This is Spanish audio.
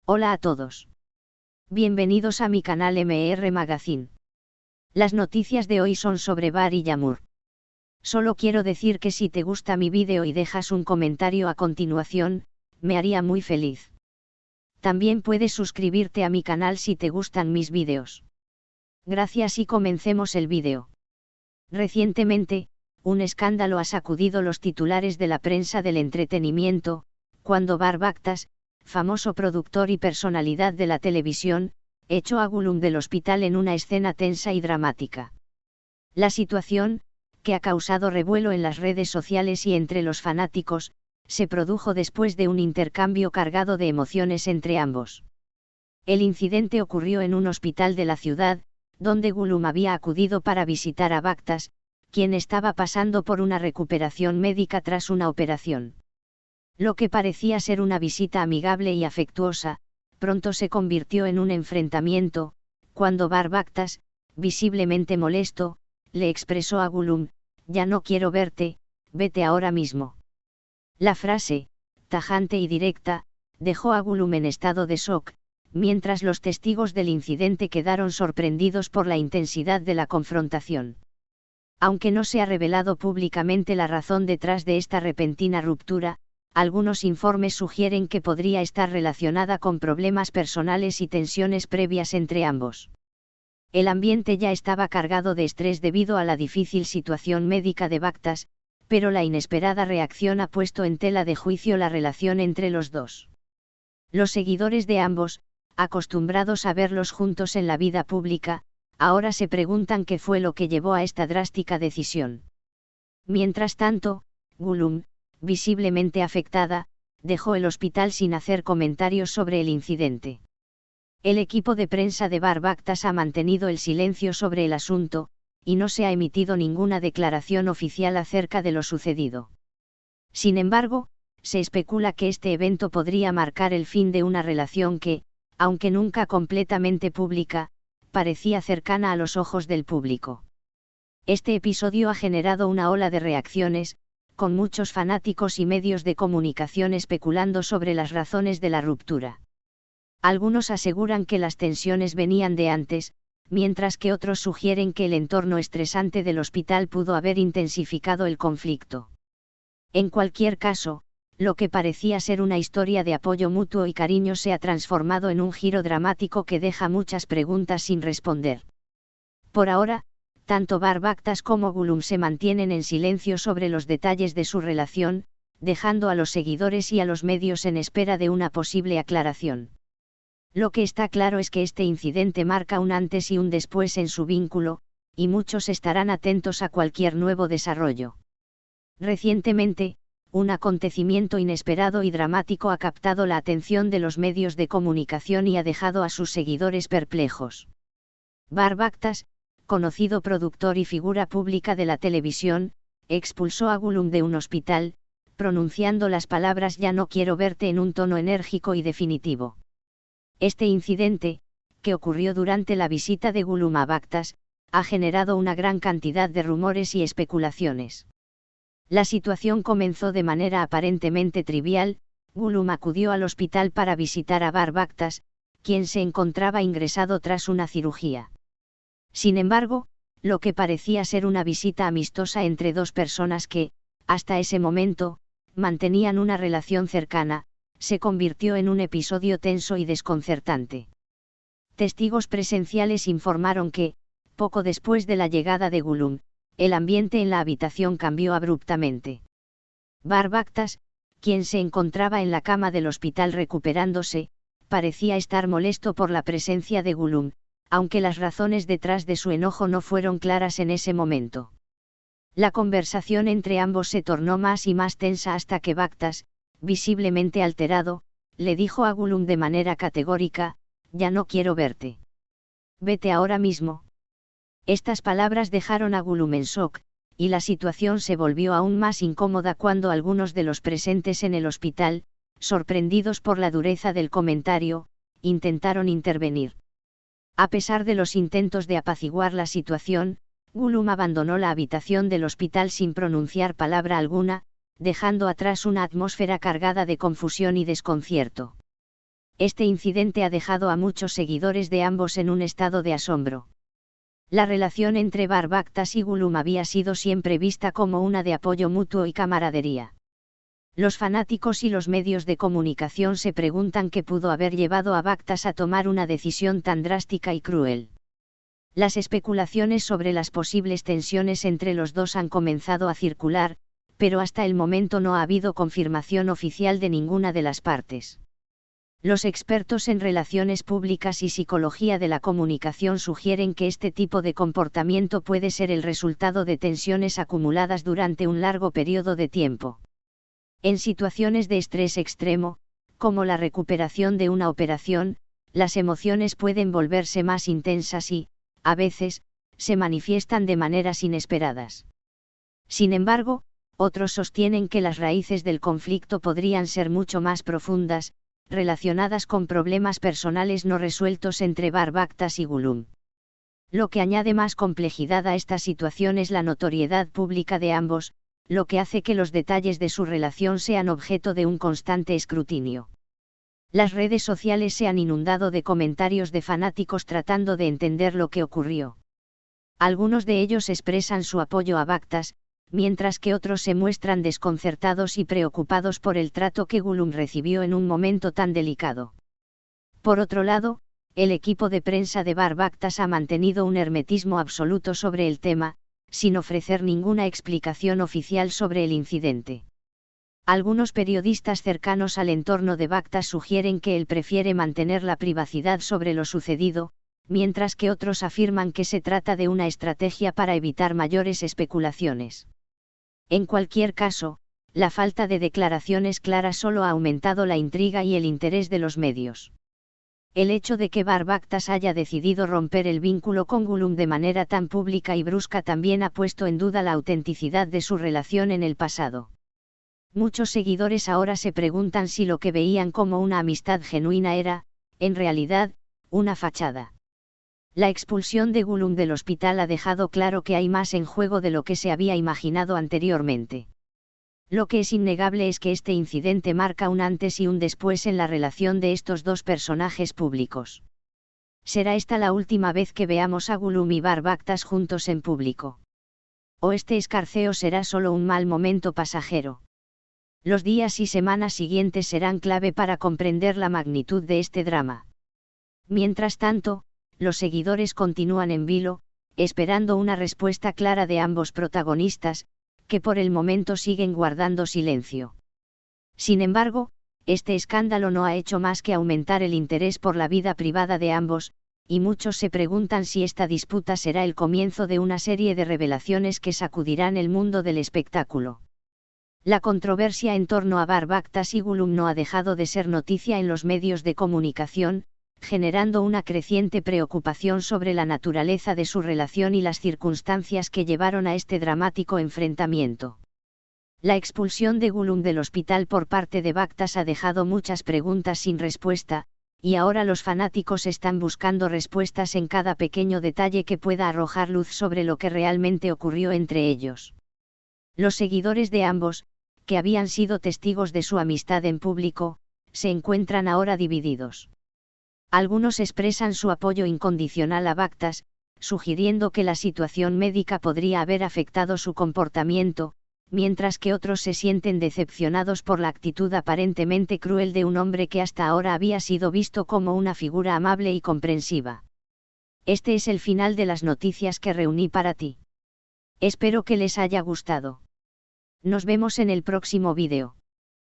Hola a todos. Bienvenidos a mi canal MR Magazine. Las noticias de hoy son sobre Bar y Yamur. Solo quiero decir que si te gusta mi vídeo y dejas un comentario a continuación, me haría muy feliz. También puedes suscribirte a mi canal si te gustan mis vídeos. Gracias y comencemos el vídeo. Recientemente, un escándalo ha sacudido los titulares de la prensa del entretenimiento, cuando Bar Baktas, famoso productor y personalidad de la televisión, echó a Gollum del hospital en una escena tensa y dramática. La situación, que ha causado revuelo en las redes sociales y entre los fanáticos, se produjo después de un intercambio cargado de emociones entre ambos. El incidente ocurrió en un hospital de la ciudad, donde Gollum había acudido para visitar a Baktas, quien estaba pasando por una recuperación médica tras una operación. Lo que parecía ser una visita amigable y afectuosa, pronto se convirtió en un enfrentamiento, cuando Bar Baktas, visiblemente molesto, le expresó a Gollum: "Ya no quiero verte, vete ahora mismo". La frase, tajante y directa, dejó a Gollum en estado de shock, mientras los testigos del incidente quedaron sorprendidos por la intensidad de la confrontación. Aunque no se ha revelado públicamente la razón detrás de esta repentina ruptura, algunos informes sugieren que podría estar relacionada con problemas personales y tensiones previas entre ambos. El ambiente ya estaba cargado de estrés debido a la difícil situación médica de Baktas, pero la inesperada reacción ha puesto en tela de juicio la relación entre los dos. Los seguidores de ambos, acostumbrados a verlos juntos en la vida pública, ahora se preguntan qué fue lo que llevó a esta drástica decisión. Mientras tanto, Gollum, visiblemente afectada, dejó el hospital sin hacer comentarios sobre el incidente. El equipo de prensa de Bar Baktas ha mantenido el silencio sobre el asunto, y no se ha emitido ninguna declaración oficial acerca de lo sucedido. Sin embargo, se especula que este evento podría marcar el fin de una relación que, aunque nunca completamente pública, parecía cercana a los ojos del público. Este episodio ha generado una ola de reacciones, con muchos fanáticos y medios de comunicación especulando sobre las razones de la ruptura. Algunos aseguran que las tensiones venían de antes, mientras que otros sugieren que el entorno estresante del hospital pudo haber intensificado el conflicto. En cualquier caso, lo que parecía ser una historia de apoyo mutuo y cariño se ha transformado en un giro dramático que deja muchas preguntas sin responder. Por ahora, tanto Bar Baktas como Gollum se mantienen en silencio sobre los detalles de su relación, dejando a los seguidores y a los medios en espera de una posible aclaración. Lo que está claro es que este incidente marca un antes y un después en su vínculo, y muchos estarán atentos a cualquier nuevo desarrollo. Recientemente, un acontecimiento inesperado y dramático ha captado la atención de los medios de comunicación y ha dejado a sus seguidores perplejos. Bar Baktas, conocido productor y figura pública de la televisión, expulsó a Gollum de un hospital, pronunciando las palabras "ya no quiero verte" en un tono enérgico y definitivo. Este incidente, que ocurrió durante la visita de Gollum a Baktas, ha generado una gran cantidad de rumores y especulaciones. La situación comenzó de manera aparentemente trivial. Gollum acudió al hospital para visitar a Bar Baktas, quien se encontraba ingresado tras una cirugía. Sin embargo, lo que parecía ser una visita amistosa entre dos personas que, hasta ese momento, mantenían una relación cercana, se convirtió en un episodio tenso y desconcertante. Testigos presenciales informaron que, poco después de la llegada de Gollum, el ambiente en la habitación cambió abruptamente. Bar Baktas, quien se encontraba en la cama del hospital recuperándose, parecía estar molesto por la presencia de Gollum, aunque las razones detrás de su enojo no fueron claras en ese momento. La conversación entre ambos se tornó más y más tensa hasta que Baktas, visiblemente alterado, le dijo a Gollum de manera categórica: "Ya no quiero verte. Vete ahora mismo". Estas palabras dejaron a Gollum en shock, y la situación se volvió aún más incómoda cuando algunos de los presentes en el hospital, sorprendidos por la dureza del comentario, intentaron intervenir. A pesar de los intentos de apaciguar la situación, Gollum abandonó la habitación del hospital sin pronunciar palabra alguna, dejando atrás una atmósfera cargada de confusión y desconcierto. este incidente ha dejado a muchos seguidores de ambos en un estado de asombro. La relación entre Barbactas y Gollum había sido siempre vista como una de apoyo mutuo y camaradería. Los fanáticos y los medios de comunicación se preguntan qué pudo haber llevado a Bactas a tomar una decisión tan drástica y cruel. Las especulaciones sobre las posibles tensiones entre los dos han comenzado a circular, pero hasta el momento no ha habido confirmación oficial de ninguna de las partes. Los expertos en relaciones públicas y psicología de la comunicación sugieren que este tipo de comportamiento puede ser el resultado de tensiones acumuladas durante un largo periodo de tiempo. En situaciones de estrés extremo, como la recuperación de una operación, las emociones pueden volverse más intensas y, a veces, se manifiestan de maneras inesperadas. Sin embargo, otros sostienen que las raíces del conflicto podrían ser mucho más profundas, relacionadas con problemas personales no resueltos entre Barbactas y Gollum. Lo que añade más complejidad a esta situación es la notoriedad pública de ambos, lo que hace que los detalles de su relación sean objeto de un constante escrutinio. Las redes sociales se han inundado de comentarios de fanáticos tratando de entender lo que ocurrió. Algunos de ellos expresan su apoyo a Bactas, mientras que otros se muestran desconcertados y preocupados por el trato que Gollum recibió en un momento tan delicado. Por otro lado, el equipo de prensa de Barbactas ha mantenido un hermetismo absoluto sobre el tema, sin ofrecer ninguna explicación oficial sobre el incidente. Algunos periodistas cercanos al entorno de Bactas sugieren que él prefiere mantener la privacidad sobre lo sucedido, mientras que otros afirman que se trata de una estrategia para evitar mayores especulaciones. En cualquier caso, la falta de declaraciones claras solo ha aumentado la intriga y el interés de los medios. El hecho de que Barbactas haya decidido romper el vínculo con Gollum de manera tan pública y brusca también ha puesto en duda la autenticidad de su relación en el pasado. Muchos seguidores ahora se preguntan si lo que veían como una amistad genuina era, en realidad, una fachada. La expulsión de Gollum del hospital ha dejado claro que hay más en juego de lo que se había imaginado anteriormente. Lo que es innegable es que este incidente marca un antes y un después en la relación de estos dos personajes públicos. ¿Será esta la última vez que veamos a Gollum y Barbactas juntos en público? ¿O este escarceo será solo un mal momento pasajero? Los días y semanas siguientes serán clave para comprender la magnitud de este drama. Mientras tanto, los seguidores continúan en vilo, esperando una respuesta clara de ambos protagonistas, que por el momento siguen guardando silencio. Sin embargo, este escándalo no ha hecho más que aumentar el interés por la vida privada de ambos, y muchos se preguntan si esta disputa será el comienzo de una serie de revelaciones que sacudirán el mundo del espectáculo. La controversia en torno a Barbactas y Gollum no ha dejado de ser noticia en los medios de comunicación, generando una creciente preocupación sobre la naturaleza de su relación y las circunstancias que llevaron a este dramático enfrentamiento. La expulsión de Gollum del hospital por parte de Bactas ha dejado muchas preguntas sin respuesta, y ahora los fanáticos están buscando respuestas en cada pequeño detalle que pueda arrojar luz sobre lo que realmente ocurrió entre ellos. Los seguidores de ambos, que habían sido testigos de su amistad en público, se encuentran ahora divididos. Algunos expresan su apoyo incondicional a Bactas, sugiriendo que la situación médica podría haber afectado su comportamiento, mientras que otros se sienten decepcionados por la actitud aparentemente cruel de un hombre que hasta ahora había sido visto como una figura amable y comprensiva. Este es el final de las noticias que reuní para ti. Espero que les haya gustado. Nos vemos en el próximo vídeo.